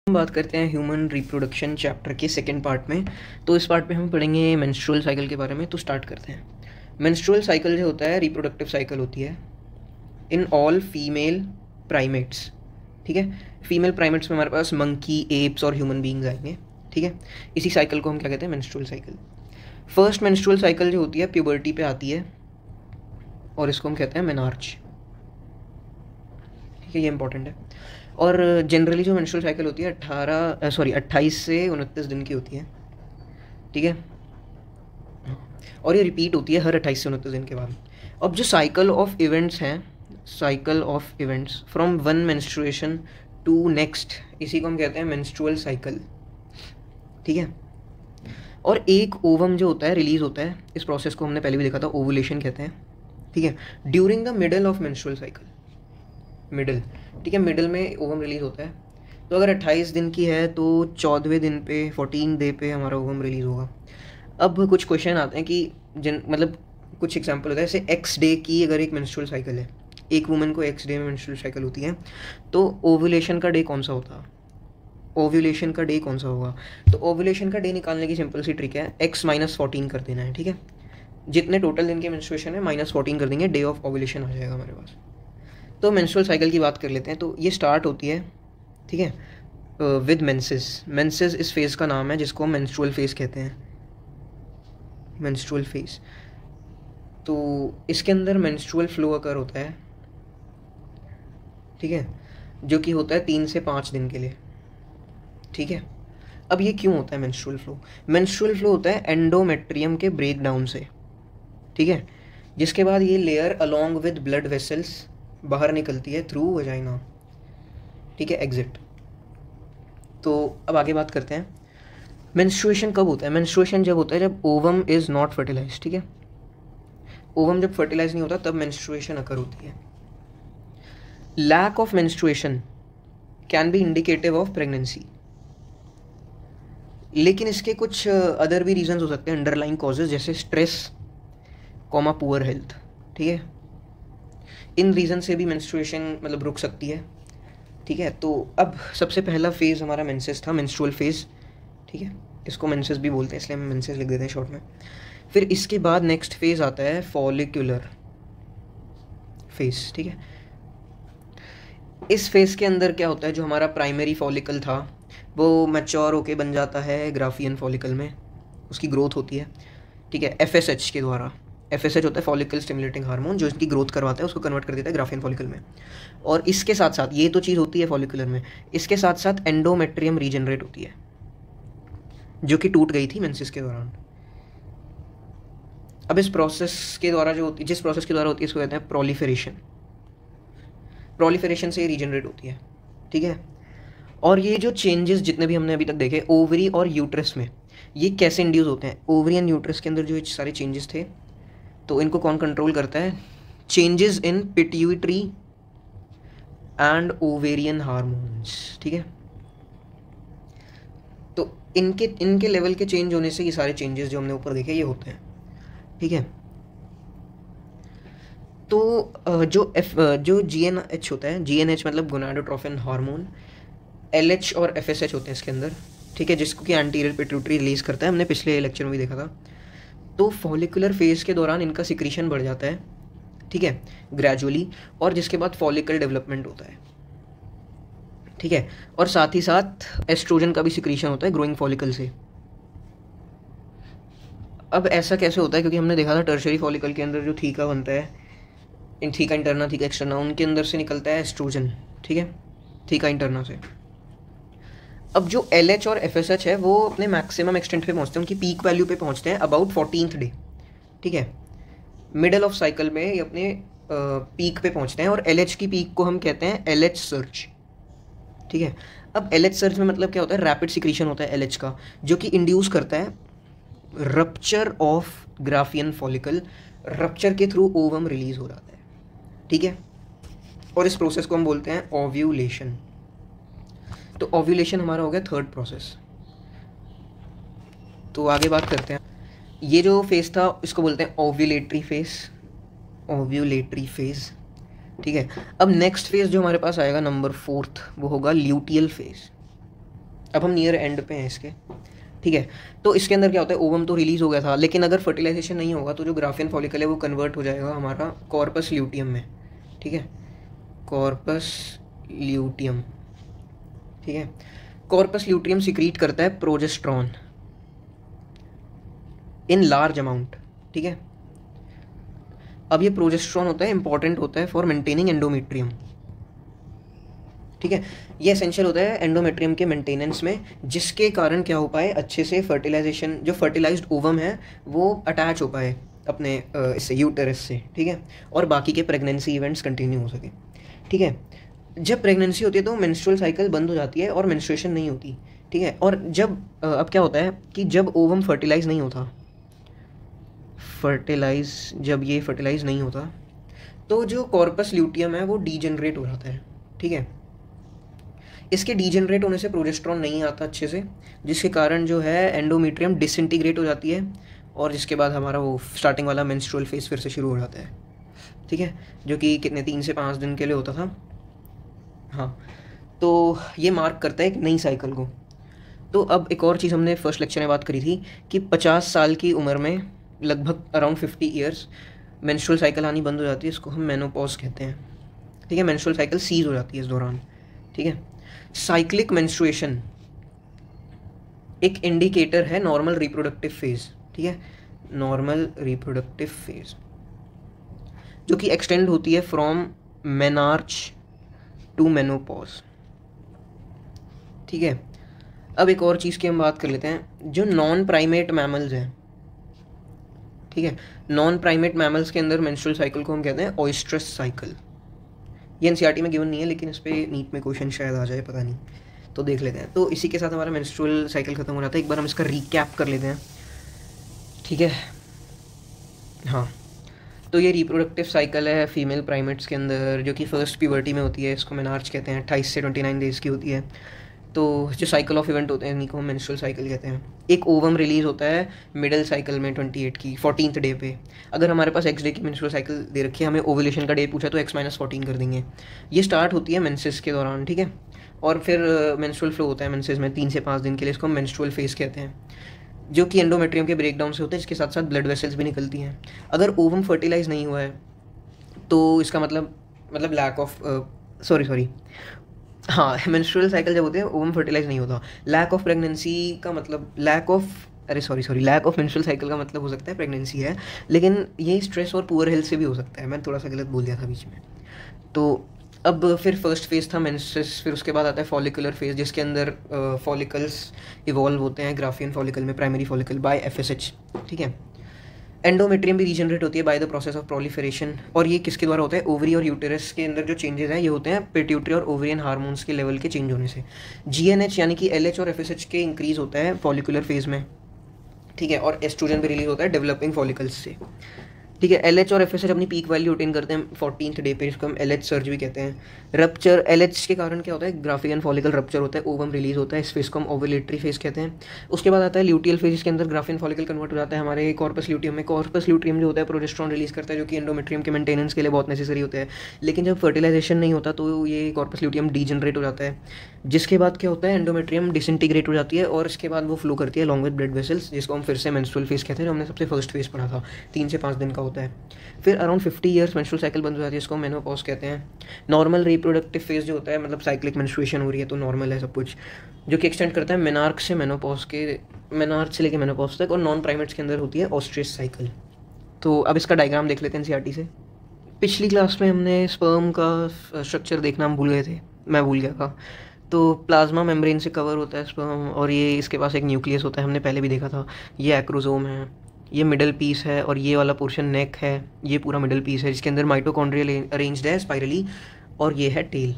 हम बात करते हैं ह्यूमन रिप्रोडक्शन चैप्टर के सेकंड पार्ट में। तो इस पार्ट में हम पढ़ेंगे मेंस्ट्रुअल साइकिल के बारे में। तो स्टार्ट करते हैं। मेंस्ट्रुअल साइकिल जो होता है रिप्रोडक्टिव साइकिल होती है इन ऑल फीमेल प्राइमेट्स। ठीक है, फीमेल प्राइमेट्स में हमारे पास मंकी, एप्स और ह्यूमन बींग्स आएंगे। ठीक है, इसी साइकिल को हम क्या कहते हैं, menstrual cycle. First menstrual cycle जो होती है प्यूबर्टी पे आती है और इसको हम कहते हैं मेनार्च। ठीक है, ये इंपॉर्टेंट है। और जनरली जो मेंस्ट्रुअल साइकिल होती है 28 से 29 दिन की होती है। ठीक है, और ये रिपीट होती है हर 28 से 29 दिन के बाद। अब जो साइकिल ऑफ इवेंट्स हैं, cycle of events from one menstruation to next, इसी को हम कहते हैं मेंस्ट्रुअल साइकिल। ठीक है, और एक ओवम जो होता है रिलीज होता है, इस प्रोसेस को हमने पहले भी देखा था, ओवुलेशन कहते हैं। ठीक है, during the middle of menstrual cycle, middle. ठीक है, मिडल में ओवम रिलीज होता है। तो अगर 28 दिन की है तो 14वें दिन पे, 14 डे पे हमारा ओवम रिलीज होगा। अब कुछ क्वेश्चन आते हैं कि मतलब कुछ एग्जांपल होता है, जैसे एक्स डे की अगर एक मेंस्ट्रुअल साइकिल है, एक वुमेन को एक्स डे में मेंस्ट्रुअल साइकिल होती है, तो ओव्यूलेशन का डे कौन सा होता है, ओव्यूलेशन का डे कौन सा होगा? तो ओव्यूलेशन का डे निकालने की सिंपल सी ट्रिक है, x-14 कर देना है। ठीक है, जितने टोटल दिन के मेंस्ट्रुएशन है -14 कर देंगे, डे ऑफ ओव्यूलेशन आ जाएगा हमारे पास। तो मेंस्ट्रुअल साइकिल की बात कर लेते हैं। तो ये स्टार्ट होती है, ठीक है, विद मेंसेस। मेंसेस इस फेज का नाम है जिसको हम मेंस्ट्रुअल फेज कहते हैं, मेंस्ट्रुअल फेज। तो इसके अंदर मेंस्ट्रुअल फ्लो अकर होता है, ठीक है, जो कि होता है 3 से 5 दिन के लिए। ठीक है, अब ये क्यों होता है मेंस्ट्रुअल फ्लो? मेंस्ट्रुअल फ्लो होता है एंडोमेट्रियम के ब्रेक डाउन से। ठीक है, जिसके बाद ये layer along with blood vessels बाहर निकलती है थ्रू वजाइना। ठीक है, एग्जिट। तो अब आगे बात करते हैं, मेंस्ट्रुएशन कब होता है? मेंस्ट्रुएशन जब होता है जब ओवम इज़ नॉट फर्टिलाइज। ठीक है, ओवम जब फर्टिलाइज नहीं होता तब मेंस्ट्रुएशन अकर होती है। Lack of menstruation can be indicative of pregnancy, लेकिन इसके कुछ अदर भी रीजंस हो सकते हैं, अंडरलाइंग कॉजेज, जैसे स्ट्रेस, पुअर हेल्थ। ठीक है, इन रीज़न से भी मेंस्ट्रुएशन मतलब रुक सकती है। ठीक है, तो अब सबसे पहला फेज़ हमारा मेंसेस था, मेंस्ट्रुअल फेज़। ठीक है, इसको मेंसेस भी बोलते हैं, इसलिए हम मेंसेस लिख देते हैं शॉर्ट में। फिर इसके बाद नेक्स्ट फेज़ आता है फॉलिकुलर फेज़। ठीक है, इस फेज़ के अंदर क्या होता है, जो हमारा प्राइमरी फॉलिकल था वो मैच्योर होके बन जाता है ग्राफियन फॉलिकल में, उसकी ग्रोथ होती है। ठीक है, FSH के द्वारा। FSH होता है फॉलिकल स्टिमुलेटिंग हार्मोन, जो इसकी ग्रोथ करवाता है, उसको कन्वर्ट कर देता है ग्राफियन फॉलिकल में। और इसके साथ साथ ये तो चीज़ होती है फॉलिकुलर में, इसके साथ साथ एंडोमेट्रियम रीजनरेट होती है, जो कि टूट गई थी मेंसेस के दौरान। अब इस प्रोसेस के द्वारा जो होती है, जिस प्रोसेस के द्वारा होती है, इसको कहते हैं प्रोलिफरेशन। प्रोलिफरेशन से ये रीजनरेट होती है। ठीक है, और ये जो चेंजेस जितने भी हमने अभी तक देखे ओवरी और यूट्रस में, ये कैसे इंड्यूस होते हैं? ओवरी एंड यूट्रस के अंदर जो सारे चेंजेस थे, तो इनको कौन कंट्रोल करता है? Changes in pituitary and ovarian hormones. ठीक है, तो इनके लेवल के चेंज होने से ये सारे चेंजेस जो हमने ऊपर देखे ये होते हैं। ठीक है, तो जो GnH होता है, GnH मतलब गोनाडोट्रोफिन हार्मोन, LH और FSH होते हैं इसके अंदर। ठीक है, जिसको कि एंटीरियर पिट्यूटरी रिलीज करता है, हमने पिछले लेक्चर में भी देखा था। तो फॉलिकुलर फेज के दौरान इनका सिक्रीशन बढ़ जाता है, ठीक है, ग्रेजुअली, और जिसके बाद फॉलिकल डेवलपमेंट होता है। ठीक है, और साथ ही साथ एस्ट्रोजन का भी सिक्रीशन होता है ग्रोइंग फॉलिकल से। अब ऐसा कैसे होता है? क्योंकि हमने देखा था टर्शरी फॉलिकल के अंदर जो थीका बनता है, इन थीका इंटरना, थीका एक्सटर्ना, उनके अंदर से निकलता है एस्ट्रोजन। ठीक है, थीका इंटरना से। अब जो LH और FSH है वो अपने मैक्सिमम एक्सटेंट पे पहुंचते हैं, उनकी पीक वैल्यू पे पहुंचते हैं अबाउट 14th डे। ठीक है, मिडल ऑफ साइकिल में ये अपने पीक पे पहुंचते हैं, और LH की पीक को हम कहते हैं LH सर्ज। ठीक है, अब LH सर्ज में मतलब क्या होता है? रैपिड सिक्रीशन होता है LH का, जो कि इंड्यूस करता है rupture of Graafian follicle. Rupture के थ्रू ओवम रिलीज हो जाता है। ठीक है, और इस प्रोसेस को हम बोलते हैं ओव्यूलेशन। तो ओव्यूलेशन हमारा हो गया थर्ड प्रोसेस। तो आगे बात करते हैं, ये जो फेज था इसको बोलते हैं ओव्यूलेटरी फेज, ओव्यूलेटरी फेज। ठीक है, अब नेक्स्ट फेज जो हमारे पास आएगा नंबर 4th, वो होगा ल्यूटियल फेज। अब हम नियर एंड पे हैं इसके, ठीक है। तो इसके अंदर क्या होता है, ओवम तो रिलीज़ हो गया था, लेकिन अगर फर्टिलाइजेशन नहीं होगा तो जो ग्राफियन फॉलिकल है वो कन्वर्ट हो जाएगा हमारा कॉर्पस ल्यूटियम में, ठीक है, कॉर्पस ल्यूटियम, ठीक है। कॉर्पस ल्यूटियम सिक्रीट करता है प्रोजेस्ट्रॉन इन लार्ज अमाउंट, ठीक है। अब ये प्रोजेस्ट्रॉन होता है इंपॉर्टेंट होता है फॉर मेंटेनिंग एंडोमेट्रियम, ठीक है। ये एसेंशियल होता है एंडोमेट्रियम के मेंटेनेंस में, जिसके कारण क्या हो पाए, अच्छे से फर्टिलाइजेशन, जो फर्टिलाइज्ड ओवम है वो अटैच हो पाए अपने इससे यूटेरस से, ठीक है, और बाकी के प्रेगनेंसी इवेंट्स कंटिन्यू हो सके, ठीक है। जब प्रेगनेंसी होती है तो मेंस्ट्रुअल साइकिल बंद हो जाती है और मेंस्ट्रुएशन नहीं होती, ठीक है। और जब अब क्या होता है कि जब ओवम फर्टिलाइज नहीं होता, जब ये फर्टिलाइज नहीं होता तो जो कॉर्पस ल्यूटियम है वो डीजेनरेट हो जाता है, ठीक है। इसके डीजेनरेट होने से प्रोजेस्ट्रॉन नहीं आता अच्छे से, जिसके कारण जो है एंडोमेट्रियम डिसइंटीग्रेट हो जाती है, और जिसके बाद हमारा वो स्टार्टिंग वाला मेंस्ट्रुअल फेज फिर से शुरू हो जाता है, ठीक है, जो कि कितने 3 से 5 दिन के लिए होता था। हाँ, तो ये मार्क करता है एक नई साइकिल को। तो अब एक और चीज़ हमने फर्स्ट लेक्चर में बात करी थी कि 50 साल की उम्र में लगभग अराउंड 50 ईयर्स मेंस्ट्रुअल साइकिल आनी बंद हो जाती है, इसको हम मेनोपॉज कहते हैं, ठीक है। मेंस्ट्रुअल साइकिल सीज हो जाती है इस दौरान, ठीक है। साइक्लिक मेंस्ट्रुएशन एक इंडिकेटर है नॉर्मल रिप्रोडक्टिव फेज, ठीक है, नॉर्मल रिप्रोडक्टिव फेज, जो कि एक्सटेंड होती है फ्रॉम मेनार्च टू मेनोपॉज, ठीक है। अब एक और चीज़ की हम बात कर लेते हैं, जो नॉन प्राइमेट मैमल्स हैं, ठीक है। नॉन प्राइमेट मैमल्स के अंदर मेंस्ट्रुअल साइकिल को हम कहते हैं ओइस्ट्रस साइकिल। ये एनसीईआरटी में गिवन नहीं है, लेकिन इस पर नीट में क्वेश्चन शायद आ जाए, पता नहीं, तो देख लेते हैं। तो इसी के साथ हमारा मेंस्ट्रुअल साइकिल खत्म हो जाता है। एक बार हम इसका रिकैप कर लेते हैं, ठीक है। हाँ, तो ये रिप्रोडक्टिव साइकिल है फीमेल प्राइमेट्स के अंदर, जो कि फर्स्ट प्यूबर्टी में होती है, इसको मेनार्च कहते हैं, 28 से 29 डेज़ की होती है। तो जो साइकिल ऑफ इवेंट होते हैं इन्हीं को हम मेंस्ट्रुअल साइकिल कहते हैं। एक ओवम रिलीज़ होता है मिडिल साइकिल में 28 की 14th डे पे। अगर हमारे पास एक्स डे की मेंस्ट्रुअल साइकिल दे रखी है, हमें ओवुलेशन का डे पूछा तो x-14 कर देंगे। ये स्टार्ट होती है मेंसेस के दौरान, ठीक है, और फिर मेंस्ट्रुअल फ्लो होता है मेंसेस में 3 से 5 दिन के लिए, इसको हम मेंस्ट्रुअल फेज कहते हैं, जो कि एंडोमेट्रियम के ब्रेकडाउन से होता है, इसके साथ साथ ब्लड वेसल्स भी निकलती हैं। अगर ओवम फर्टिलाइज नहीं हुआ है तो इसका मतलब लैक ऑफ सॉरी हाँ, मेंस्ट्रुअल साइकिल जब होते हैं ओवम फर्टिलाइज नहीं होता। लैक ऑफ प्रेगनेंसी का मतलब लैक ऑफ मेंस्ट्रुअल साइकिल का मतलब हो सकता है प्रेगनेंसी है, लेकिन ये स्ट्रेस और पुअर हेल्थ से भी हो सकता है। मैं थोड़ा सा गलत बोल दिया था बीच में। तो अब फिर फर्स्ट फेज था मेंसेस, फिर उसके बाद आता है फॉलिकुलर फेज, जिसके अंदर फॉलिकल्स इवॉल्व होते हैं ग्राफियन फॉलिकल में, प्राइमरी फॉलिकल बाय FSH, ठीक है। एंडोमेट्रियम भी रीजनरेट होती है by the process of proliferation, और ये किसके द्वारा होता है, ओवरी और यूटेरस के अंदर जो चेंजेस हैं ये होते हैं पिट्यूटरी और ओवरियन हार्मोन्स के लेवल के चेंज होने से। GNH यानी कि LH और FSH के इंक्रीज होता है फॉलिकुलर फेज में, ठीक है, और एस्ट्रोजन भी रिलीज होता है डेवलपिंग फॉलिकल्स से, ठीक है। LH और FSH अपनी पीक वैल्यू अटेन करते हैं 14th डे पे, इसको हम LH सर्ज भी कहते हैं। रप्चर LH के कारण क्या होता है, ग्राफियन फॉलिकल रप्चर होता है, ओवम रिलीज होता है, इस फेज को हम ओवुलेटरी फेज कहते हैं। उसके बाद आता है ल्यूटियल फेज, इसके अंदर ग्राफियन फॉलिकल कन्वर्ट हो जाता है हमारे कॉर्पस ल्यूटियम में। कॉर्पस ल्यूटियम जो होता है प्रोजेस्ट्रॉन रिलीज करता है, जो कि एंडोमेट्रियम के मेंटेनेंस के लिए बहुत नेसेसरी होता है। लेकिन जब फर्टिलाइजेशन नहीं होता तो ये कॉर्पस ल्यूटियम डीजनरेट हो जाता है, जिसके बाद क्या होता है, एंडोमेट्रियम डिसइंटीग्रेट हो जाती है, और इसके बाद वो फ्लो करती है लॉन्ग विद ब्लड वेसल्स, जिसको हम फिर से मेंस्ट्रुअल फेज कहते हैं, जो हमने सबसे फर्स्ट फेज पढ़ा था, 3 से 5 दिन का होता है। फिर अराउंड 50 ईयर्स मेंस्ट्रुअल साइकिल बंद हो जाती है, इसको मेनोपॉज कहते हैं। नॉर्मल रिप्रोडक्टिव फेज जो होता है, मतलब साइक्लिक मेंस्ट्रुएशन हो रही है तो नॉर्मल है सब कुछ, जो कि एक्सटेंड करता है मेनार्क से लेके मेनोपॉज तक, और नॉन प्राइमेट्स के अंदर होती है ऑस्ट्रिच साइकिल। तो अब इसका डायग्राम देख लेते हैं एनसीईआरटी से। पिछली क्लास में हमने स्पर्म का स्ट्रक्चर देखना हम भूल गए थे, मैं भूल गया था। तो प्लाज्मा मेम्ब्रेन से कवर होता है स्पर्म, और ये इसके पास एक न्यूक्लियस होता है, हमने पहले भी देखा था। ये एक्रोसोम है, ये मिडल पीस है, और ये वाला पोर्शन नेक है, ये पूरा मिडल पीस है, जिसके अंदर माइटोकॉन्ड्रियल अरेंज्ड है स्पाइरली, और ये है टेल।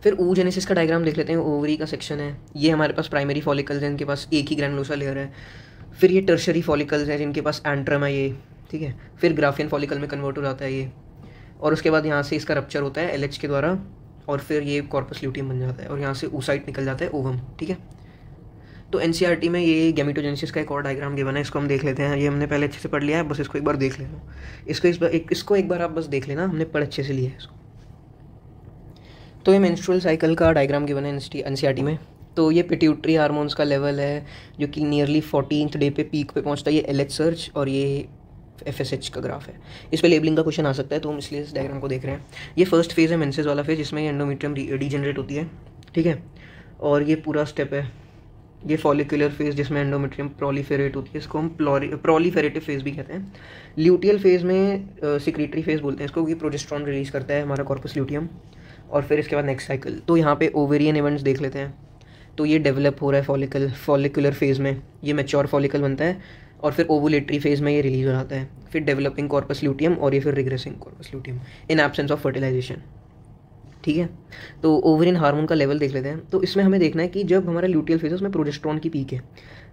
फिर oogenesis का डायग्राम देख लेते हैं। ओवरी का सेक्शन है, ये हमारे पास प्राइमरी फॉलिकल्स हैं, इनके पास एक ही ग्रैनुलोसा लेयर है। फिर ये टर्शरी फॉलिकल्स हैं, जिनके पास एंट्रम है ये, ठीक है। फिर ग्राफियन फॉलिकल में कन्वर्ट हो जाता है ये, और उसके बाद यहाँ से इसका रप्चर होता है LH के द्वारा, और फिर ये कॉर्पस ल्यूटियम बन जाता है, और यहाँ से oocyte निकल जाता है ओवम, ठीक है। तो एनसीईआरटी में ये गैमेटोजेनेसिस का एक और डायग्राम गिवन है, इसको हम देख लेते हैं। ये हमने पहले अच्छे से पढ़ लिया है, बस इसको एक बार देख लेना। इसको एक बार आप बस देख लेना, हमने पढ़ अच्छे से लिया है इसको। तो ये मेंस्ट्रुअल साइकिल का डायग्राम गिवन है एनसीईआरटी में। तो ये पिट्यूटरी हार्मोन्स का लेवल है जो कि नियरली 14th डे पे पीक पे पहुंचता है। ये LH सर्च और ये FSH का ग्राफ है। इस पे लेबलिंग का क्वेश्चन आ सकता है, तो हम इसलिए इस डायग्राम को देख रहे हैं। ये फर्स्ट फेज़ है मेंसेस वाला फेज़, जिसमें एंडोमेट्रियम डीजनरेट होती है, ठीक है। और ये पूरा स्टेप है, ये फॉलिकुलर फेज़ जिसमें एंडोमेट्रियम प्रोलिफेरेट होती है, इसको हम प्रोलिफेरेटिव फेज़ भी कहते हैं। ल्यूटियल फेज़ में सिक्रीटरी फेज़ बोलते हैं इसको, कि प्रोजेस्टेरॉन रिलीज़ करता है हमारा कॉर्पस ल्यूटियम। और फिर इसके बाद नेक्स्ट साइकिल, तो यहाँ पे ओवेरियन इवेंट्स देख लेते हैं। तो ये डेवलप हो रहा है फॉलिकुलर फेज़ में, ये मैच्योर फॉलिकल बनता है, और फिर ओवुलेटरी फेज़ में ये रिलीज हो जाता है, फिर डेवलपिंग कॉर्पस ल्यूटियम, और ये फिर regressing corpus luteum in absence of fertilisation, ठीक है। तो ओवेरियन हार्मोन का लेवल देख लेते हैं। तो इसमें हमें देखना है कि जब हमारा ल्यूटियल फेज है उसमें प्रोजेस्टेरॉन की पीक है,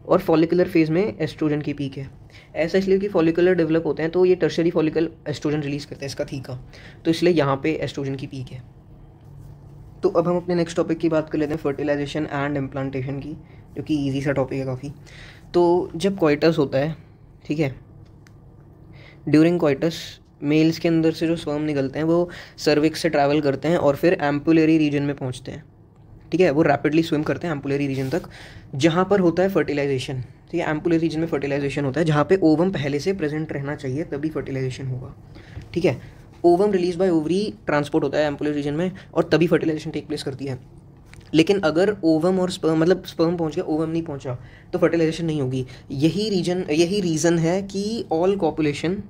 और फॉलिकुलर फेज में एस्ट्रोजन की पीक है। ऐसा इसलिए कि फॉलिकुलर डेवलप होते हैं तो ये टर्शरी फॉलिकल एस्ट्रोजन रिलीज करता है, इसका थीका, तो इसलिए यहाँ पे एस्ट्रोजन की पीक है। तो अब हम अपने नेक्स्ट टॉपिक की बात कर लेते हैं, फर्टिलाइजेशन एंड इम्प्लांटेशन की, जो कि ईजी सा टॉपिक है काफ़ी। तो जब क्वाइटस होता है, ठीक है, ड्यूरिंग क्वाइटस मेल्स के अंदर से जो स्पर्म निकलते हैं वो सर्विक्स से ट्रैवल करते हैं और फिर एम्पुलरी रीजन में पहुंचते हैं, ठीक है। वो रैपिडली स्विम करते हैं एम्पुलरी रीजन तक, जहाँ पर होता है फर्टिलाइजेशन, ठीक है। एम्पुलरी रीजन में फर्टिलाइजेशन होता है, जहाँ पे ओवम पहले से प्रेजेंट रहना चाहिए, तभी फर्टिलाइजेशन होगा, ठीक है। Ovum release by ovary transport होता है एम्पुलरी रीजन में, और तभी फर्टिलाइजेशन टेक प्लेस करती है। लेकिन अगर ओवम और स्पर्म, मतलब स्पर्म पहुंच गया, ओवम नहीं पहुंचा, तो फर्टिलाइजेशन नहीं होगी। यही रीज़न है कि all copulation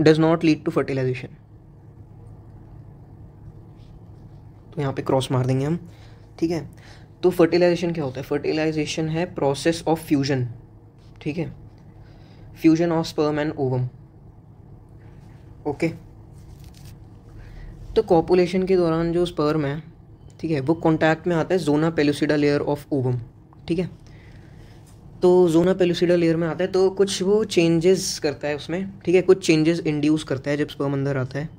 does not lead to fertilization. तो यहाँ पे क्रॉस मार देंगे हम, ठीक है। तो फर्टिलाइजेशन क्या होता है? फर्टिलाइजेशन है प्रोसेस ऑफ फ्यूजन, ठीक है, fusion of sperm and ovum, okay. तो कॉपुलेशन के दौरान जो स्पर्म है, ठीक है, वो कॉन्टैक्ट में आता है zona pellucida layer of ovum, ठीक है। तो जोना पेलुसिडा लेयर में आता है, तो कुछ वो चेंजेस करता है उसमें, ठीक है, कुछ चेंजेस इंड्यूस करता है जब स्पर्म अंदर आता है,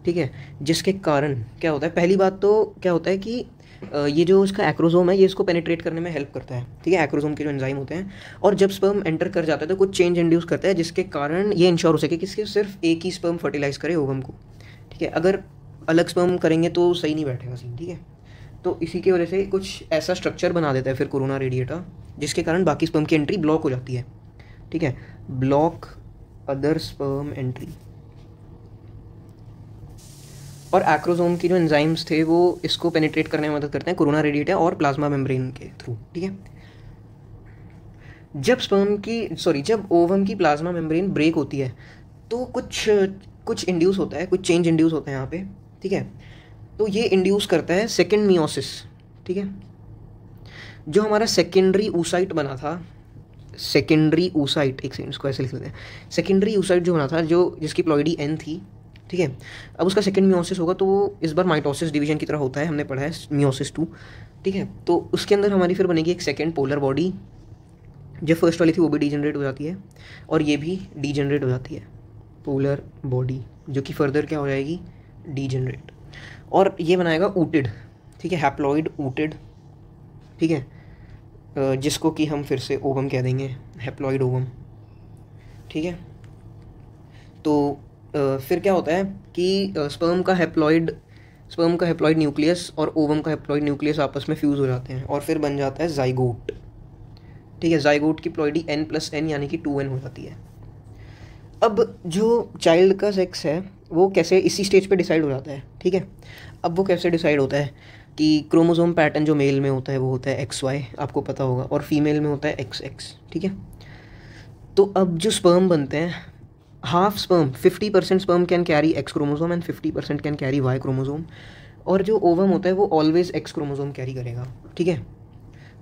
ठीक है। जिसके कारण क्या होता है, पहली बात तो क्या होता है कि ये जो इसका एक्रोजोम है ये इसको पेनिट्रेट करने में हेल्प करता है, ठीक है, एक्रोजोम के जो एंजाइम होते हैं। और जब स्पर्म एंटर कर जाता है तो कुछ चेंज इंड्यूस करता है, जिसके कारण ये इंश्योर हो सके कि सिर्फ एक ही स्पर्म फर्टिलाइज करे ओवम को, ठीक है। अगर अलग स्पर्म करेंगे तो सही नहीं बैठेगा सीन, ठीक है। तो इसी की वजह से कुछ ऐसा स्ट्रक्चर बना देता है फिर कोरोना रेडिएटा, जिसके कारण बाकी स्पर्म की एंट्री ब्लॉक हो जाती है, ठीक है, ब्लॉक अदर स्पर्म एंट्री। और एक्रोजोम की जो एंजाइम्स थे वो इसको पेनिट्रेट करने में मदद करते हैं, कोरोना रेडिएटा और प्लाज्मा मेम्ब्रेन के थ्रू, ठीक है। जब ओवम की प्लाज्मा मेम्ब्रेन ब्रेक होती है तो कुछ इंड्यूस होता है, कुछ चेंज इंड्यूस होता है यहाँ पे, ठीक है। तो ये इंड्यूस करता है सेकेंड मियोसिस, ठीक है। जो हमारा सेकेंडरी ऊसाइट बना था, सेकेंडरी ऊसाइट, एक सेकंड इसको ऐसे लिख लेते हैं, सेकेंडरी ऊसाइट जो बना था, जो जिसकी प्लॉइडी N थी, ठीक है। अब उसका सेकेंड मियोसिस होगा तो वो इस बार माइटोसिस डिवीजन की तरह होता है, हमने पढ़ा है मियोसिस 2, ठीक है। तो उसके अंदर हमारी फिर बनेगी एक सेकेंड पोलर बॉडी। जो फर्स्ट वाली थी वो भी डीजनरेट हो जाती है, और ये भी डीजनरेट हो जाती है, पोलर बॉडी, जो कि फर्दर क्या हो जाएगी, डीजनरेट। और ये बनाएगा ऊटिड, ठीक है, हैप्लॉइड ऊटिड, ठीक है, जिसको कि हम फिर से ओवम कह देंगे, हैप्लॉइड ओवम, ठीक है। तो फिर क्या होता है कि स्पर्म का हैप्लॉइड न्यूक्लियस और ओवम का हैप्लॉइड न्यूक्लियस आपस में फ्यूज़ हो जाते हैं, और फिर बन जाता है जाइगोट, ठीक है। जाइगोट की प्लॉइडी N+N यानी कि 2N हो जाती है। अब जो चाइल्ड का सेक्स है वो कैसे इसी स्टेज पे डिसाइड हो जाता है, ठीक है। अब वो कैसे डिसाइड होता है कि क्रोमोसोम पैटर्न जो मेल में होता है वो होता है XY, आपको पता होगा, और फीमेल में होता है XX, ठीक है। तो अब जो स्पर्म बनते हैं, half sperm 50% sperm can carry X chromosome and 50% can carry Y chromosome, और जो ओवम होता है वो ऑलवेज X क्रोमोसोम कैरी करेगा, ठीक है।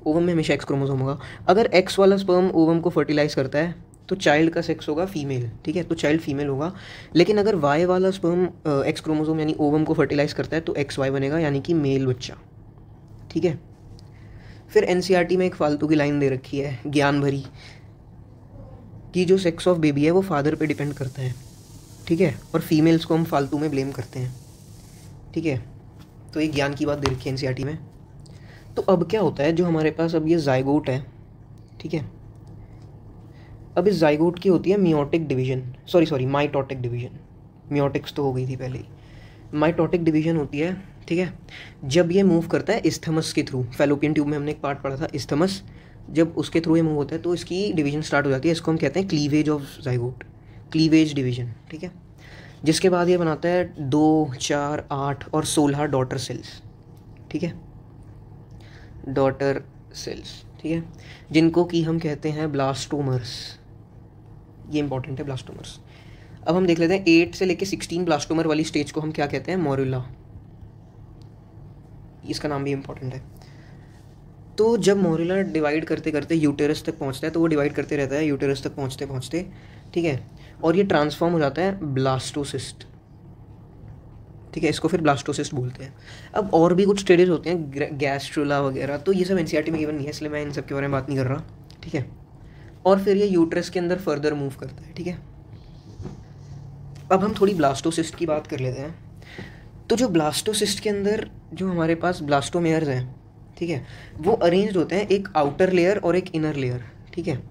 ओवम में हमेशा X क्रोमोसोम होगा। अगर X वाला स्पर्म ओवम को फर्टिलाइज करता है तो चाइल्ड का सेक्स होगा फीमेल, ठीक है, तो चाइल्ड फीमेल होगा। लेकिन अगर Y वाला स्पर्म X क्रोमोसोम यानी ओवम को फर्टिलाइज करता है तो XY बनेगा, यानी कि मेल बच्चा, ठीक है। फिर NCERT में एक फालतू की लाइन दे रखी है, ज्ञान भरी, कि जो सेक्स ऑफ बेबी है वो फादर पे डिपेंड करता है, ठीक है, और फीमेल्स को हम फालतू में ब्लेम करते हैं, ठीक है। तो ये ज्ञान की बात दे रखी है NCERT में। तो अब क्या होता है, जो हमारे पास अब ये जाइगोट है, ठीक है, अब इस जाइगोट की होती है मियोटिक डिवीजन, माइटोटिक डिवीजन, मियोटिक्स तो हो गई थी पहले ही, माइटोटिक डिवीजन होती है, ठीक है। जब ये मूव करता है इस्थमस के थ्रू, फैलोपियन ट्यूब में हमने एक पार्ट पढ़ा था इस्थमस, जब उसके थ्रू ये मूव होता है तो इसकी डिवीजन स्टार्ट हो जाती है। इसको हम कहते हैं cleavage of zygote, cleavage division, ठीक है। जिसके बाद ये बनाता है 2, 4, 8 और 16 डॉटर सेल्स, ठीक है, डॉटर सेल्स, ठीक है, जिनको कि हम कहते हैं ब्लास्टोमर्स। ये इंपॉर्टेंट है, ब्लास्टोमर्स। अब हम देख लेते हैं 8 से लेके 16 ब्लास्टोमर वाली स्टेज को हम क्या कहते हैं, मोरुला। इसका नाम भी इंपॉर्टेंट है। तो जब मोरुला डिवाइड करते करते यूटेरस तक पहुंचता है, तो वो डिवाइड करते रहता है यूटेरस तक पहुंचते पहुंचते, ठीक है, और ये ट्रांसफॉर्म हो जाता है ब्लास्टोसिस्ट, ठीक है। इसको फिर ब्लास्टोसिस्ट बोलते हैं। अब और भी कुछ स्टेजेस होते हैं, गैस्ट्रुला वगैरह, तो ये सब एनसीईआरटी में गिवन नहीं है, इसलिए मैं इन सब के बारे में बात नहीं कर रहा, ठीक है। और फिर ये यूट्रस के अंदर फर्दर मूव करता है, ठीक है। अब हम थोड़ी ब्लास्टोसिस्ट की बात कर लेते हैं। तो जो ब्लास्टोसिस्ट के अंदर जो हमारे पास ब्लास्टोमेयर्स हैं, ठीक है, वो अरेंज्ड होते हैं एक आउटर लेयर और एक इनर लेयर, ठीक है।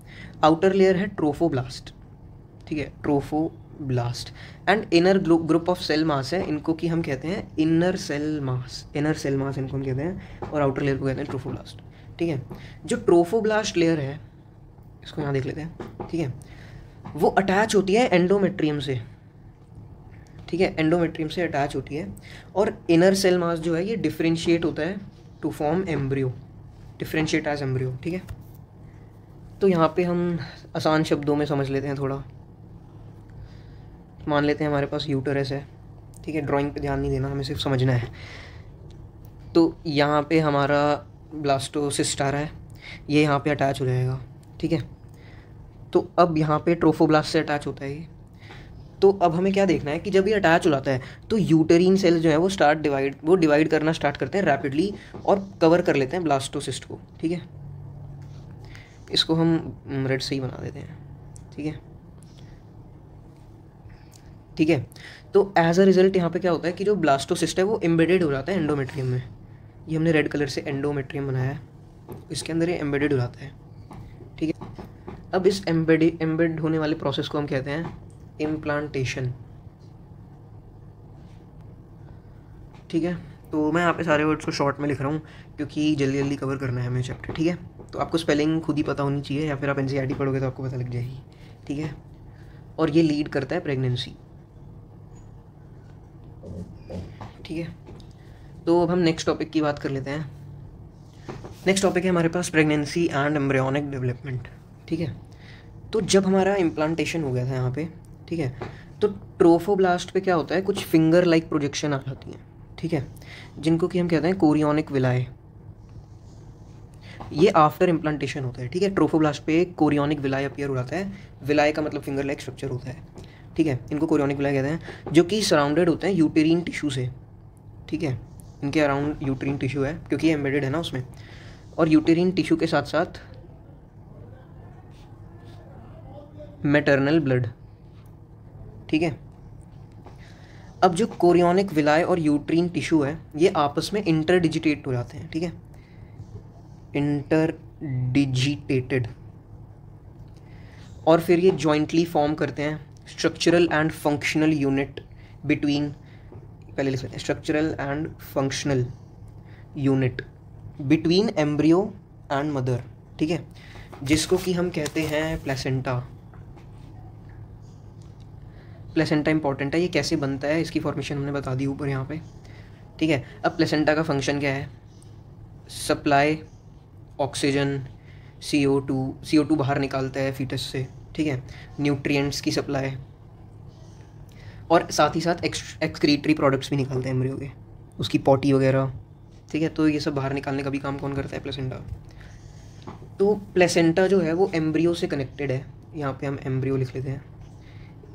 आउटर लेयर है ट्रोफोब्लास्ट, ठीक है, trophoblast, and inner group of cell mass है, इनको कि हम कहते हैं inner cell mass, inner cell mass इनको हम कहते हैं, और आउटर लेयर को कहते हैं ट्रोफोब्लास्ट, ठीक है। जो ट्रोफोब्लास्ट लेयर है, इसको यहाँ देख लेते हैं, ठीक है, वो अटैच होती है एंडोमेट्रियम से, ठीक है, एंडोमेट्रियम से अटैच होती है, और इनर सेल मास जो है ये डिफरेंशिएट होता है to form embryo, differentiate as embryo, ठीक है। तो यहाँ पे हम आसान शब्दों में समझ लेते हैं थोड़ा। मान लेते हैं हमारे पास यूटेरस है, ठीक है, ड्राइंग पे ध्यान नहीं देना, हमें सिर्फ समझना है। तो यहाँ पे हमारा ब्लास्टोसिस्ट आ रहा है, ये यहाँ पे अटैच हो जाएगा, ठीक है। तो अब यहाँ पे ट्रोफोब्लास्ट से अटैच होता है ये। तो अब हमें क्या देखना है कि जब ये अटैच हो जाता है तो यूटेरिन सेल्स जो है वो डिवाइड करना स्टार्ट करते हैं रैपिडली, और कवर कर लेते हैं ब्लास्टोसिस्ट को, ठीक है। इसको हम रेड से ही बना देते हैं, ठीक है, ठीक है। तो एज अ रिजल्ट यहाँ पे क्या होता है कि जो ब्लास्टोसिस्ट है वो एम्बेडेड हो जाता है एंडोमेट्रियम में। ये हमने रेड कलर से एंडोमेट्रियम बनाया है, इसके अंदर ये एम्बेडेड हो जाता है, ठीक है। अब इस एम्बेड होने वाले प्रोसेस को हम कहते हैं इम्प्लांटेशन, ठीक है। तो मैं यहाँ पे सारे वर्ड्स को शॉर्ट में लिख रहा हूँ क्योंकि जल्दी जल्दी कवर करना है हमें चैप्टर, ठीक है। तो आपको स्पेलिंग खुद ही पता होनी चाहिए, या फिर आप एनसीईआरटी पढ़ोगे तो आपको पता लग जाएगी, ठीक है। और ये लीड करता है प्रेगनेंसी, ठीक है। तो अब हम नेक्स्ट टॉपिक की बात कर लेते हैं। नेक्स्ट टॉपिक है हमारे पास प्रेगनेंसी एंड एम्ब्रियोनिक डेवलपमेंट, ठीक है। तो जब हमारा इम्प्लांटेशन हो गया था यहाँ पे, ठीक है, तो ट्रोफोब्लास्ट पे क्या होता है, कुछ फिंगर लाइक प्रोजेक्शन आ जाती हैं, ठीक है, जिनको कि हम कहते हैं कोरियोनिक विलाय। ये आफ्टर इम्प्लांटेशन होता है, ठीक है। ट्रोफोब्लास्ट पे कोरियोनिक विलाय अपीयर हो जाता है, विलाय का मतलब फिंगर लाइक स्ट्रक्चर होता है, ठीक है। इनको कोरियोनिक विलाय कहते हैं, जो कि सराउंडेड होते हैं यूटेरिन टिश्यू से, ठीक है। इनके अराउंड यूटेरिन टिश्यू है क्योंकि ये एम्बेडेड है ना उसमें, और यूटेरिन टिश्यू के साथ साथ मैटरनल ब्लड, ठीक है। अब जो कोरियोनिक विलाय और यूट्रीन टिश्यू है ये आपस में इंटरडिजिटेट हो जाते हैं, ठीक है, इंटरडिजिटेटेड, और फिर ये जॉइंटली फॉर्म करते हैं structural and functional unit between, पहले लिख लेते हैं, structural and functional unit between embryo and mother, ठीक है, जिसको कि हम कहते हैं प्लेसेंटा। प्लेसेंटा इंपॉर्टेंट है, ये कैसे बनता है इसकी फॉर्मेशन हमने बता दी ऊपर यहाँ पे, ठीक है। अब प्लेसेंटा का फंक्शन क्या है, सप्लाई ऑक्सीजन, CO2 बाहर निकालता है फीटस से, ठीक है, न्यूट्रिएंट्स की सप्लाई, और साथ ही साथ एक्सक्रीटरी प्रोडक्ट्स भी निकालते हैं एम्ब्रियो के, उसकी पॉटी वगैरह, ठीक है। तो ये सब बाहर निकालने का भी काम कौन करता है, प्लेसेंटा। तो प्लेसेंटा जो है वो एम्ब्रियो से कनेक्टेड है, यहाँ पे हम एम्ब्रियो लिख लेते हैं,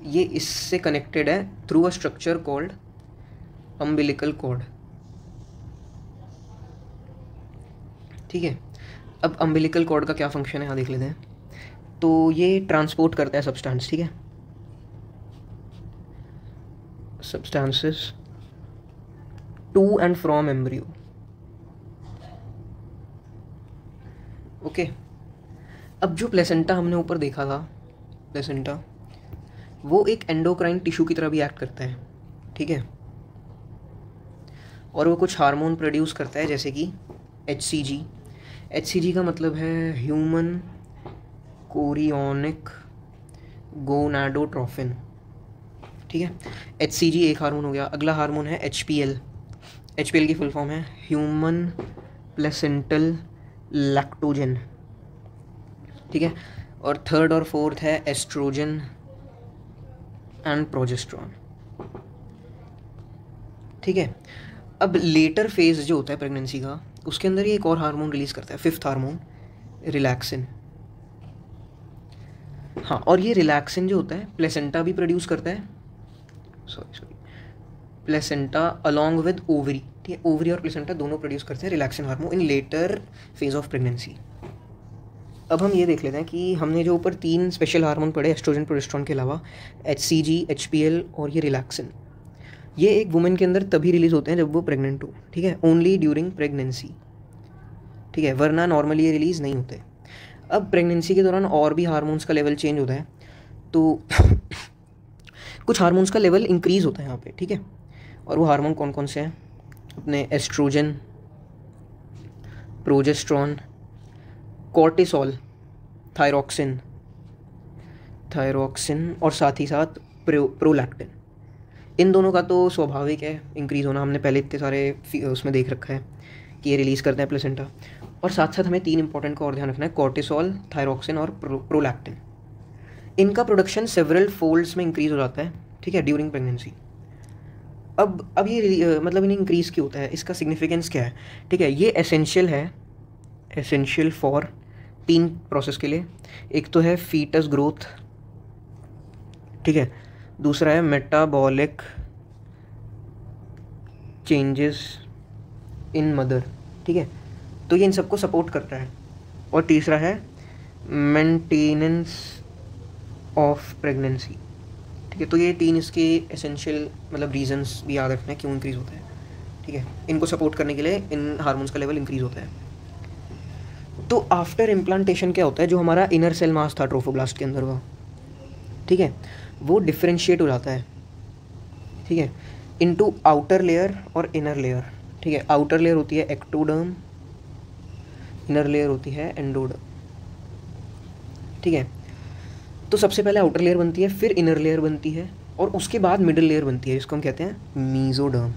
ये इससे कनेक्टेड है through a structure called umbilical cord, ठीक है। अब अम्बिलिकल कॉर्ड का क्या फंक्शन है यहाँ देख लेते हैं। तो ये ट्रांसपोर्ट करता है सब्सटेंस, ठीक है, substances to and from embryo, okay. अब जो प्लेसेंटा हमने ऊपर देखा था, प्लेसेंटा वो एक एंडोक्राइन टिश्यू की तरह भी एक्ट करता है, ठीक है। और वो कुछ हार्मोन प्रोड्यूस करता है जैसे कि HCG। HCG का मतलब है ह्यूमन कोरियोनिक गोनाडोट्रोफिन, ठीक है। HCG एक हार्मोन हो गया। अगला हार्मोन है HPL। HPL की फुल फॉर्म है ह्यूमन प्लेसेंटल लैक्टोजन, ठीक है। और थर्ड और फोर्थ है एस्ट्रोजन एंड प्रोजेस्ट्रॉन, ठीक है। अब लेटर फेज जो होता है प्रेगनेंसी का, उसके अंदर ये एक और हार्मोन रिलीज करता है, फिफ्थ हार्मोन रिलैक्सिन। हाँ, और ये रिलैक्सिन जो होता है प्लेसेंटा भी प्रोड्यूस करता है, sorry placenta along with ovary, ठीक है। ओवरी और प्लेसेंटा दोनों प्रोड्यूस करते हैं relaxin hormone in later phase of pregnancy. अब हम ये देख लेते हैं कि हमने जो ऊपर 3 स्पेशल हार्मोन पढ़े एस्ट्रोजन प्रोजेस्टेरोन के अलावा, HCG, HPL और ये रिलैक्सिन, ये एक वुमेन के अंदर तभी रिलीज होते हैं जब वो प्रेग्नेंट हो, ठीक है। ओनली ड्यूरिंग प्रेगनेंसी, ठीक है, वरना नॉर्मली ये रिलीज नहीं होते। अब प्रेगनेंसी के दौरान और भी हार्मोन्स का लेवल चेंज होता है, तो कुछ हार्मोन्स का लेवल इंक्रीज होता है यहाँ पे, ठीक है। और वो हार्मोन कौन कौन से हैं? अपने एस्ट्रोजन, प्रोजेस्ट्रॉन, कॉर्टिसोल, थायरॉक्सिन और साथ ही साथ प्रोलैक्टिन। इन दोनों का तो स्वाभाविक है इंक्रीज़ होना, हमने पहले इतने सारे उसमें देख रखा है कि ये रिलीज़ करते हैं प्लेसेंटा। और साथ साथ हमें 3 इंपॉर्टेंट का और ध्यान रखना है, कॉर्टिसोल, थायरॉक्सिन और प्रोलैक्टिन। इनका प्रोडक्शन सेवरल फोल्ड्स में इंक्रीज़ हो जाता है, ठीक है, ड्यूरिंग प्रेगनेंसी। अब ये मतलब इन्हें इंक्रीज़ क्यों होता है, इसका सिग्निफिकेंस क्या है, ठीक है। ये एसेंशियल है, एसेंशियल फॉर 3 प्रोसेस के लिए। एक तो है फीटस ग्रोथ, ठीक है। दूसरा है मेटाबॉलिक चेंजेस इन मदर, ठीक है, तो ये इन सबको सपोर्ट करता है। और तीसरा है मेंटेनेंस ऑफ प्रेगनेंसी, ठीक है। तो ये 3 इसके एसेंशियल मतलब रीजंस भी याद रखना है क्यों इंक्रीज़ होता है, ठीक है। इनको सपोर्ट करने के लिए इन हार्मोन्स का लेवल इंक्रीज़ होता है। तो आफ्टर इम्प्लांटेशन क्या होता है, जो हमारा इनर सेल मास था ट्रोफोब्लास्ट के अंदर का, ठीक है, वो डिफ्रेंशिएट हो जाता है, ठीक है, इनटू आउटर लेयर और इनर लेयर, ठीक है। आउटर लेयर होती है एक्टोडर्म, इनर लेयर होती है एंडोडर्म, ठीक है। तो सबसे पहले आउटर लेयर बनती है, फिर इनर लेयर बनती है, और उसके बाद मिडिल लेयर बनती है, जिसको हम कहते हैं मीजोडर्म,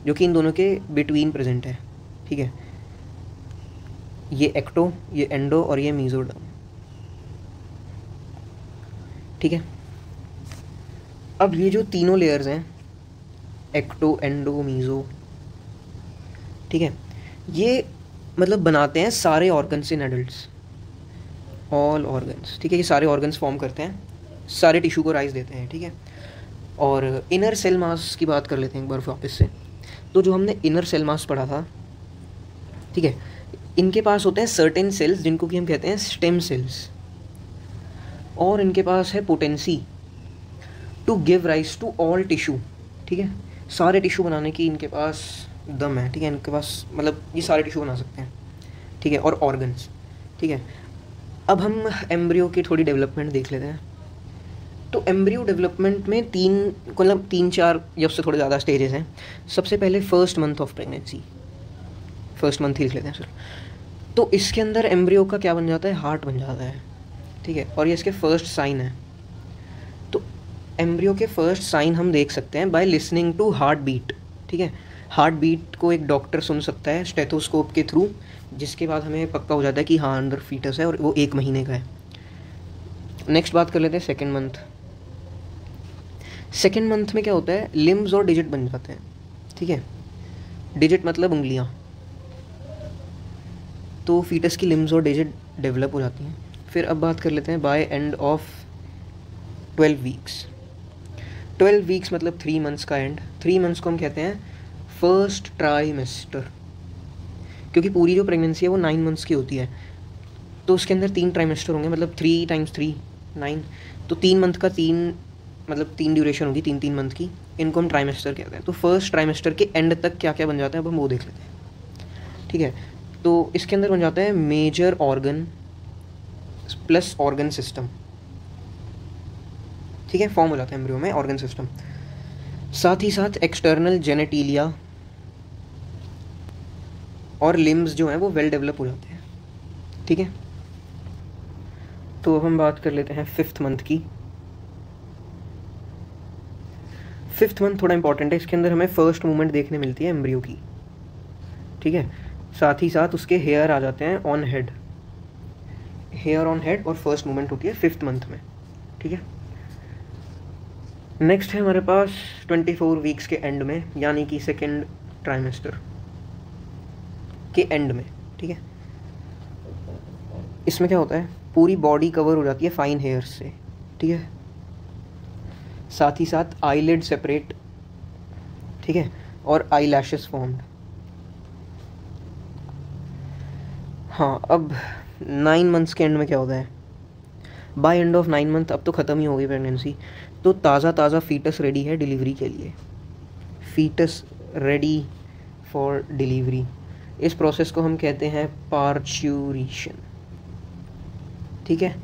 जो कि इन दोनों के बिटवीन प्रेजेंट है, ठीक है। ये एक्टो, ये एंडो और ये मीजोडर्म, ठीक है। अब ये जो तीनों लेयर्स हैं, एक्टो, एंडो, मीजो, ठीक है, ये मतलब बनाते हैं सारे organs in adults, all organs, ठीक है। ये सारे ऑर्गन्स फॉर्म करते हैं, सारे टिश्यू को राइज देते हैं, ठीक है। और इनर सेल मास की बात कर लेते हैं एक बार वापस से। तो जो हमने इनर सेल मास पढ़ा था, ठीक है, इनके पास होते हैं सर्टेन सेल्स जिनको कि हम कहते हैं स्टेम सेल्स, और इनके पास है potency to give rise to all tissue, ठीक है। सारे टिश्यू बनाने की इनके पास दम है, ठीक है। इनके पास मतलब ये सारे टिश्यू बना सकते हैं, ठीक है, और ऑर्गन्स, ठीक है। अब हम एम्ब्रियो की थोड़ी डेवलपमेंट देख लेते हैं। तो एम्ब्रियो डेवलपमेंट में 3-4 या उससे थोड़े ज़्यादा स्टेजेस हैं। सबसे पहले first month of pregnancy, first month ही लिख लेते हैं सर। तो इसके अंदर एम्ब्रियो का क्या बन जाता है, हार्ट बन जाता है, ठीक है, और ये इसके फर्स्ट साइन है। तो एम्ब्रियो के फर्स्ट साइन हम देख सकते हैं by listening to heart beat, ठीक है। हार्ट बीट को एक डॉक्टर सुन सकता है स्टेथोस्कोप के थ्रू, जिसके बाद हमें पक्का हो जाता है कि हाँ अंदर फीटस है और वो 1 महीने का है। नेक्स्ट बात कर लेते हैं सेकेंड मंथ। सेकेंड मंथ में क्या होता है, लिम्स और डिजिट बन जाते हैं, ठीक है। डिजिट मतलब उंगलियाँ, तो फीटस की लिम्स और डिजिट डेवलप हो जाती हैं। फिर अब बात कर लेते हैं by end of 12 weeks. 12 weeks मतलब 3 मंथ्स का एंड। 3 मंथ्स को हम कहते हैं फर्स्ट ट्राइमेस्टर, क्योंकि पूरी जो प्रेगनेंसी है वो 9 मंथ्स की होती है, तो उसके अंदर 3 ट्राइमेस्टर होंगे, मतलब 3 × 3 9, तो 3 मंथ का 3 ड्यूरेशन होगी, 3 मंथ की, इनको हम ट्राइमेस्टर कहते हैं। तो फर्स्ट ट्राइमेस्टर के एंड तक क्या क्या बन जाता है अब हम वो देख लेते हैं, ठीक है। तो इसके अंदर बन जाता है major organ plus organ system, ठीक है, फॉर्म हो जाता है एम्ब्रियो में ऑर्गन सिस्टम। साथ ही साथ एक्सटर्नल जेनेटिलिया और लिम्स जो हैं वो वेल डेवलप हो जाते हैं, ठीक है। तो अब हम बात कर लेते हैं 5th मंथ की। 5th मंथ थोड़ा इंपॉर्टेंट है, इसके अंदर हमें फर्स्ट मूवमेंट देखने मिलती है एम्ब्रियो की, ठीक है। साथ ही साथ उसके हेयर आ जाते हैं on head, hair on head, और फर्स्ट मूवमेंट होती है 5th मंथ में, ठीक है। नेक्स्ट है हमारे पास 24 वीक्स के एंड में, यानी कि सेकेंड ट्राइमेस्टर के एंड में, ठीक है। इसमें क्या होता है, पूरी बॉडी कवर हो जाती है फाइन हेयर्स से, ठीक है। साथ ही साथ आईलिड सेपरेट, ठीक है, और आई लैशेस फॉर्म्ड। हाँ, अब 9 मंथ्स के एंड में क्या होता है, बाय एंड ऑफ 9 मंथ, अब तो ख़त्म ही हो गई प्रेगनेंसी, तो ताज़ा फीटस रेडी है डिलीवरी के लिए, फीटस रेडी फॉर डिलीवरी। इस प्रोसेस को हम कहते हैं पार्च्यूरेशन, ठीक है।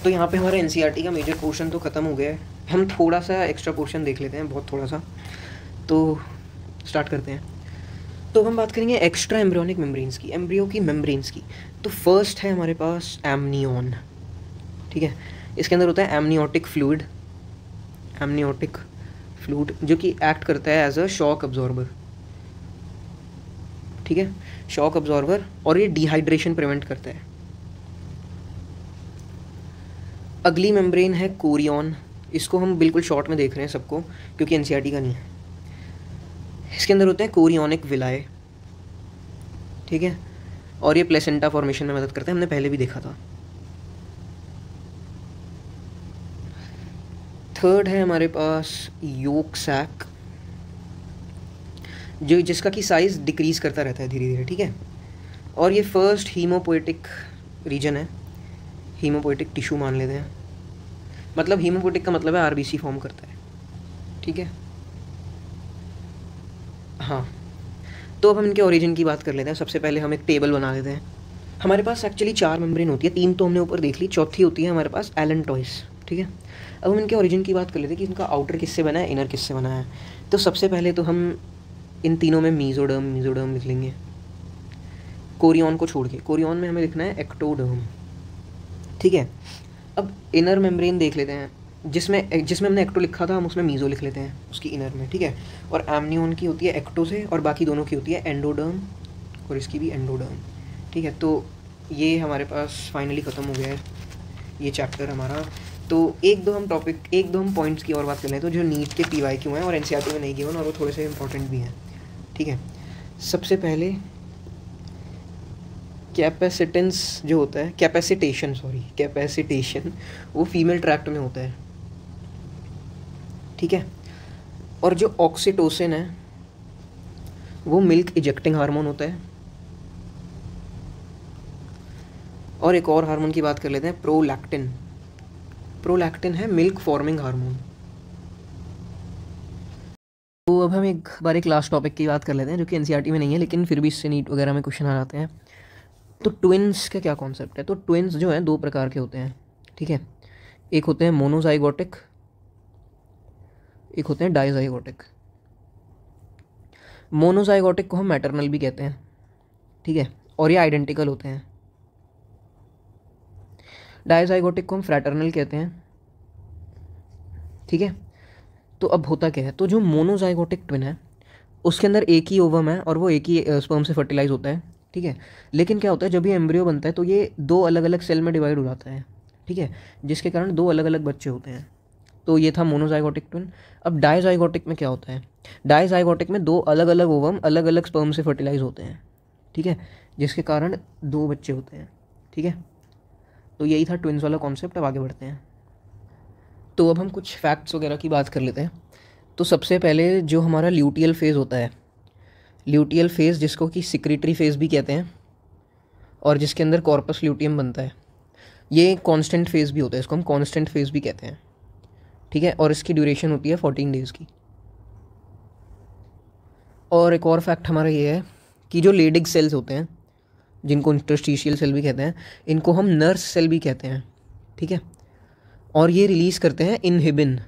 तो यहाँ पे हमारा एनसीईआरटी का मेजर पोर्शन तो ख़त्म हो गया है, हम थोड़ा सा एक्स्ट्रा पोर्शन देख लेते हैं, बहुत थोड़ा सा। तो स्टार्ट करते हैं। तो हम बात करेंगे एक्स्ट्रा एम्ब्रियोनिक मेम्ब्रेन्स की, एम्ब्रियो की मेम्ब्रेन्स की। तो फर्स्ट है हमारे पास एमनियन, ठीक है। इसके अंदर होता है एमनियोटिक फ्लूइड, एमनियोटिक फ्लूइड जो कि एक्ट करता है एज अ शॉक अब्जॉर्बर, ठीक है, शॉक अब्जॉर्बर, और ये डिहाइड्रेशन प्रिवेंट करता है। अगली मेम्ब्रेन है कोरियन, इसको हम बिल्कुल शॉर्ट में देख रहे हैं सबको, क्योंकि एनसीईआरटी का नहीं है। इसके अंदर होते हैं कोरियोनिक विलाय, ठीक है, और ये प्लेसेंटा फॉर्मेशन में मदद करते हैं, हमने पहले भी देखा था। थर्ड है हमारे पास योक सैक, जो जिसका कि साइज़ डिक्रीज करता रहता है धीरे धीरे, ठीक है। और ये फर्स्ट हीमोपोएटिक रीजन है, हीमोपोएटिक टिश्यू मान लेते हैं, मतलब हीमोपोएटिक का मतलब है आरबीसी फॉर्म करता है, ठीक है। हाँ, तो अब हम इनके ओरिजिन की बात कर लेते हैं। सबसे पहले हम एक टेबल बना लेते हैं। हमारे पास एक्चुअली 4 मेम्ब्रेन होती है, 3 तो हमने ऊपर देख ली, चौथी होती है हमारे पास एलेंटॉइस, ठीक है। अब हम इनके ओरिजिन की बात कर लेते हैं कि इनका आउटर किससे बना है, इनर किससे बना है। तो सबसे पहले तो हम इन तीनों में मीजोडर्म लिख लेंगे, कोरियन को छोड़ के। कोरियन में हमें लिखना है एक्टोडर्म, ठीक है। अब इनर मेम्ब्रेन देख लेते हैं, जिसमें हमने एक्टो लिखा था, हम उसमें मीज़ो लिख लेते हैं उसकी इनर में, ठीक है। और एमनियन की होती है एक्टो से, और बाकी दोनों की होती है एंडोडर्म, और इसकी भी एंडोडर्म, ठीक है। तो ये हमारे पास फाइनली ख़त्म हो गया है ये चैप्टर हमारा। तो एक दो हम पॉइंट्स की और बात कर लें, तो जो नीट के PYQ हैं और एनसीईआरटी में नहीं गिवन, और वो थोड़े से इंपॉर्टेंट भी हैं, ठीक है। सबसे पहले कैपेसिटेंस जो होता है, कैपेसिटेशन वो फीमेल ट्रैक्ट में होता है, ठीक है। और जो ऑक्सीटोसिन है वो मिल्क इजेक्टिंग हार्मोन होता है। और एक और हार्मोन की बात कर लेते हैं, प्रोलैक्टिन है मिल्क फॉर्मिंग हार्मोन। तो अब हम एक लास्ट टॉपिक की बात कर लेते हैं, जो कि एनसीईआरटी में नहीं है, लेकिन फिर भी इससे नीट वगैरह में क्वेश्चन आ जाते हैं। तो ट्विन्स का क्या कॉन्सेप्ट है। तो ट्विन्स जो हैं 2 प्रकार के होते हैं, ठीक है। एक होते हैं मोनोजाइगोटिक, एक होते हैं डाइजाइगोटिक। मोनोजाइगोटिक को हम मैटरनल भी कहते हैं, ठीक है, और ये आइडेंटिकल होते हैं। डाइजाइगोटिक को हम फ्रैटर्नल कहते हैं, ठीक है। तो अब होता क्या है, तो जो मोनोजाइगोटिक ट्विन है उसके अंदर एक ही ओवम है, और वो एक ही स्पर्म से फर्टिलाइज होता है, ठीक है। लेकिन क्या होता है, जब ये एम्ब्रियो बनता है तो ये 2 अलग अलग सेल में डिवाइड हो जाता है, ठीक है, जिसके कारण 2 अलग अलग बच्चे होते हैं। तो ये था मोनोजाइगोटिक ट्विन। अब डाइजाइगोटिक में क्या होता है, डाइजाइगोटिक में 2 अलग अलग ओवम अलग अलग स्पर्म से फर्टिलाइज होते हैं, ठीक है, जिसके कारण 2 बच्चे होते हैं, ठीक है। तो यही था ट्विन्स वाला कॉन्सेप्ट। अब आगे बढ़ते हैं। तो अब हम कुछ फैक्ट्स वगैरह की बात कर लेते हैं। तो सबसे पहले जो हमारा ल्यूटियल फेज़ होता है, ल्यूटियल फेज़ जिसको कि सिक्रेटरी फेज़ भी कहते हैं, और जिसके अंदर कॉर्पस ल्यूटियम बनता है, ये कांस्टेंट फेज़ भी होता है, इसको हम कांस्टेंट फेज़ भी कहते हैं, ठीक है। और इसकी ड्यूरेशन होती है 14 डेज़ की। और एक और फैक्ट हमारा ये है कि जो लेडिग सेल्स होते हैं, जिनको इंटरस्टिशियल सेल भी कहते हैं, इनको हम नर्स सेल भी कहते हैं, ठीक है। और ये रिलीज़ करते हैं इनहिबिन,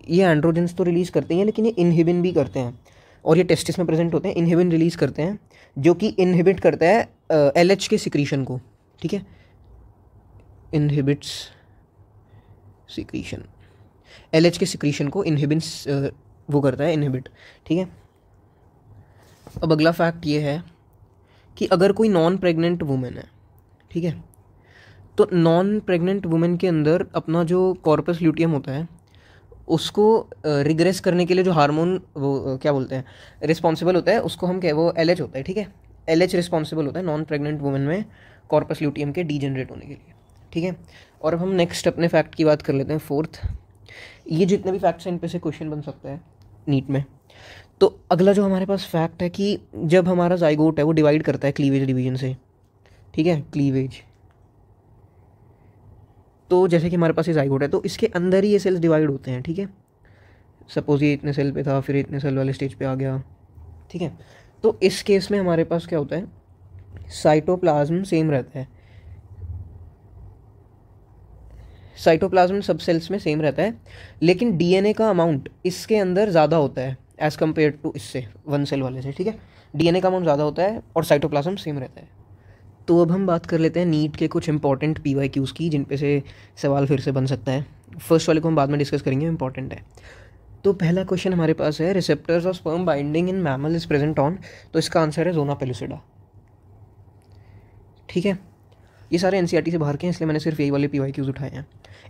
ये एंड्रोजेंस तो रिलीज़ करते हैं, लेकिन ये इनहिबिन भी करते हैं। और ये टेस्टिस में प्रेजेंट होते हैं, इनहिबिन रिलीज़ करते हैं जो कि इनहिबिट करता है LH के सिक्रीशन को, ठीक है, इनहिबिट्स सिक्रीशन, LH के सिक्रीशन को इनहिबिन वो करता है, इनहिबिट, ठीक है। अब अगला फैक्ट ये है कि अगर कोई नॉन प्रेग्नेंट वुमेन है, ठीक है, तो नॉन प्रेग्नेंट वुमेन के अंदर अपना जो कॉर्पस ल्यूटियम होता है उसको रिग्रेस करने के लिए जो हार्मोन वो क्या बोलते हैं रिस्पॉन्सिबल होता है, उसको हम क्या वो LH होता है, ठीक है, LH रिस्पॉन्सिबल होता है नॉन प्रेग्नेंट वुमेन में कॉर्पस ल्यूटियम के डीजनरेट होने के लिए, ठीक है। और अब हम नेक्स्ट अपने फैक्ट की बात कर लेते हैं, फोर्थ। ये जितने भी फैक्ट्स हैं इन पे से क्वेश्चन बन सकता है नीट में। तो अगला जो हमारे पास फैक्ट है कि जब हमारा जाइगोट है वो डिवाइड करता है क्लीवेज डिवीजन से, ठीक है, क्लीवेज। तो जैसे कि हमारे पास ये जाइगोट है तो इसके अंदर ही ये सेल्स डिवाइड होते हैं, ठीक है। सपोज ये इतने सेल पे था, फिर इतने सेल वाले स्टेज पे आ गया, ठीक है। तो इस केस में हमारे पास क्या होता है, साइटोप्लाज्म सेम रहता है, साइटोप्लाज्म सब सेल्स में सेम रहता है, लेकिन DNA का अमाउंट इसके अंदर ज़्यादा होता है एज़ कम्पेयर टू इससे वन सेल वाले से, ठीक है। DNA का अमाउंट ज़्यादा होता है और साइटोप्लाज्म सेम रहता है। तो अब हम बात कर लेते हैं नीट के कुछ इंपॉर्टेंट PYQs की जिन पे से सवाल फिर से बन सकता है। फर्स्ट वाले को हम बाद में डिस्कस करेंगे, इंपॉर्टेंट है। तो पहला क्वेश्चन हमारे पास है, receptors of sperm binding in mammal is present on, तो इसका आंसर है जोना पेलुसिडा, ठीक है। ये सारे NCERT से बाहर के हैं इसलिए मैंने सिर्फ यही वाले PYQs उठाए हैं।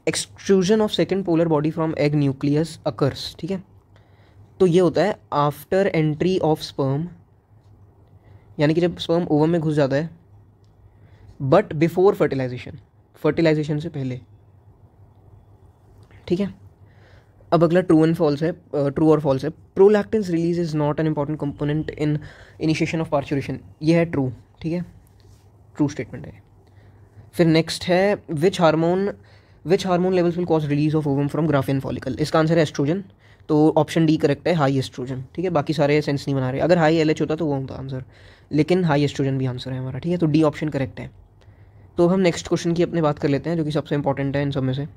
Extrusion of second polar body from egg nucleus occurs, ठीक है। तो ये होता है आफ्टर एंट्री ऑफ स्पर्म, यानी कि जब स्पर्म ओवम में घुस जाता है, बट बिफोर फर्टिलाइजेशन, फर्टिलाइजेशन से पहले, ठीक है। अब अगला ट्रू एंड फॉल्स है, ट्रू और फॉल्स है। Prolactins release is not an important component in initiation of parturition, ये है ट्रू, ठीक है, ट्रू स्टेटमेंट है। फिर नेक्स्ट है which hormone levels will cause release of ovum from Graafian follicle, इसका आंसर है एस्ट्रोजन, तो ऑप्शन डी करेक्ट है, हाई एस्ट्रोजन, ठीक है। बाकी सारे सेंस नहीं बना रहे, अगर हाई LH होता तो वो होता आंसर, लेकिन हाई एस्ट्रोजन भी आंसर है हमारा, ठीक है। तो डी ऑप्शन करेक्ट है। तो हम नेक्स्ट क्वेश्चन की अपने बात कर लेते हैं जो कि सबसे इंपॉर्टेंट है इन सब में से।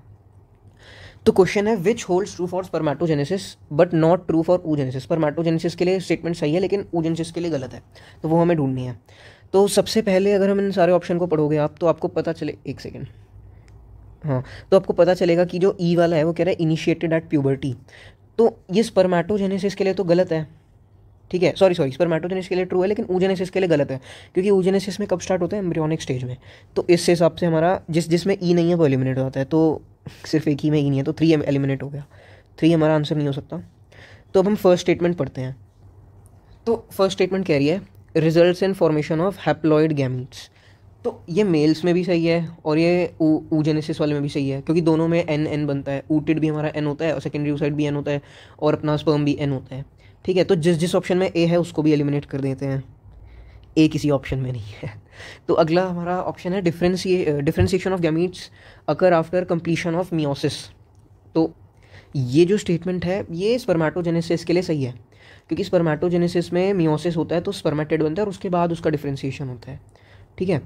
तो क्वेश्चन है विच holds true for spermatogenesis but not true for oogenesis। Spermatogenesis के लिए स्टेटमेंट सही है लेकिन oogenesis के लिए गलत है, तो वो हमें ढूंढनी है। तो सबसे पहले अगर हम इन सारे ऑप्शन को पढ़ोगे आप तो आपको पता चले, एक सेकेंड, हाँ, तो आपको पता चलेगा कि जो ई वाला है वो कह रहा है इनिशिएटेड एट प्यूबर्टी, तो ये स्पर्मेटोजेनेसिस के लिए तो गलत है, ठीक है, सॉरी स्पर्मेटोजेनेसिस के लिए ट्रू है लेकिन oogenesis के लिए गलत है, क्योंकि oogenesis में कब स्टार्ट होता है, एम्ब्रियोनिक स्टेज में। तो इस हिसाब से हमारा जिसमें ई नहीं है वो एलिमिनेट हो जाता है, तो सिर्फ एक ही में ई नहीं है तो 3 एलिमिनेट हो गया, 3 हमारा आंसर नहीं हो सकता। तो अब हम फर्स्ट स्टेटमेंट पढ़ते हैं। तो फर्स्ट स्टेटमेंट कह रही है results in formation of haploid gametes, तो ये मेल्स में भी सही है और ये oogenesis वाले में भी सही है, क्योंकि दोनों में n बनता है, ooted भी हमारा n होता है और सेकेंडरी oocyte भी n होता है और अपना स्पर्म भी n होता है, ठीक है। तो जिस ऑप्शन में A है उसको भी एलिमिनेट कर देते हैं, A किसी ऑप्शन में नहीं है। तो अगला हमारा ऑप्शन है differentiation of gametes occur after completion of meiosis. तो ये जो स्टेटमेंट है ये स्पर्मेटोजेनेसिस के लिए सही है, क्योंकि स्पर्मेटोजेनेसिस में मियोसिस होता है तो स्पर्मेटेड बनता है और उसके बाद उसका डिफरेंशिएशन होता है, ठीक है।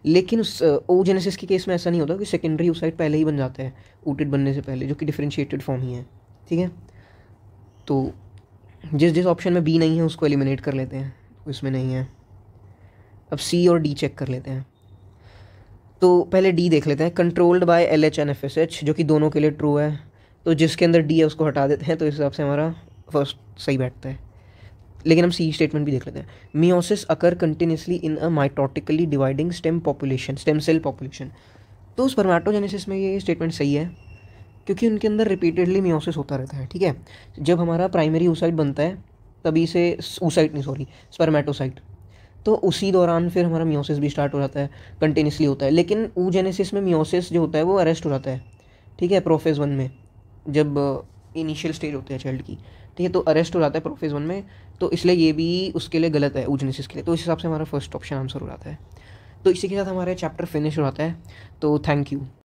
लेकिन उस oogenesis के केस में ऐसा नहीं होता कि सेकेंडरी oocyte पहले ही बन जाता है ooted बनने से पहले, जो कि डिफरेंशिएटेड फॉर्म ही है, ठीक है। तो जिस ऑप्शन में B नहीं है उसको एलिमिनेट कर लेते हैं, इसमें नहीं है। अब C और D चेक कर लेते हैं। तो पहले D देख लेते हैं, controlled by LH and FSH, जो कि दोनों के लिए ट्रू है, तो जिसके अंदर D है उसको हटा देते हैं, तो इस हिसाब से हमारा फर्स्ट सही बैठता है। लेकिन हम C स्टेटमेंट भी देख लेते हैं, meiosis occur continuously in a mitotically dividing stem cell population. तो स्पर्मेटोजेनेसिस में ये स्टेटमेंट सही है क्योंकि उनके अंदर रिपीटेडली मियोसिस होता रहता है, ठीक है। जब हमारा प्राइमरी oocyte बनता है तभी से स्पर्मेटोसाइट, तो उसी दौरान फिर हमारा मियोसिस भी स्टार्ट हो जाता है, कंटिन्यूसली होता है। लेकिन oogenesis में मियोसिस जो होता है वो अरेस्ट हो जाता है, ठीक है, प्रोफेज 1 में, जब इनिशियल स्टेज होती है चाइल्ड की, ठीक है, तो अरेस्ट हो जाता है प्रोफेज 1 में, तो इसलिए ये भी उसके लिए गलत है oogenesis के लिए, तो इस हिसाब से हमारा फर्स्ट ऑप्शन आंसर हो जाता है। तो इसी के साथ हमारा चैप्टर फिनिश हो जाता है। तो थैंक यू।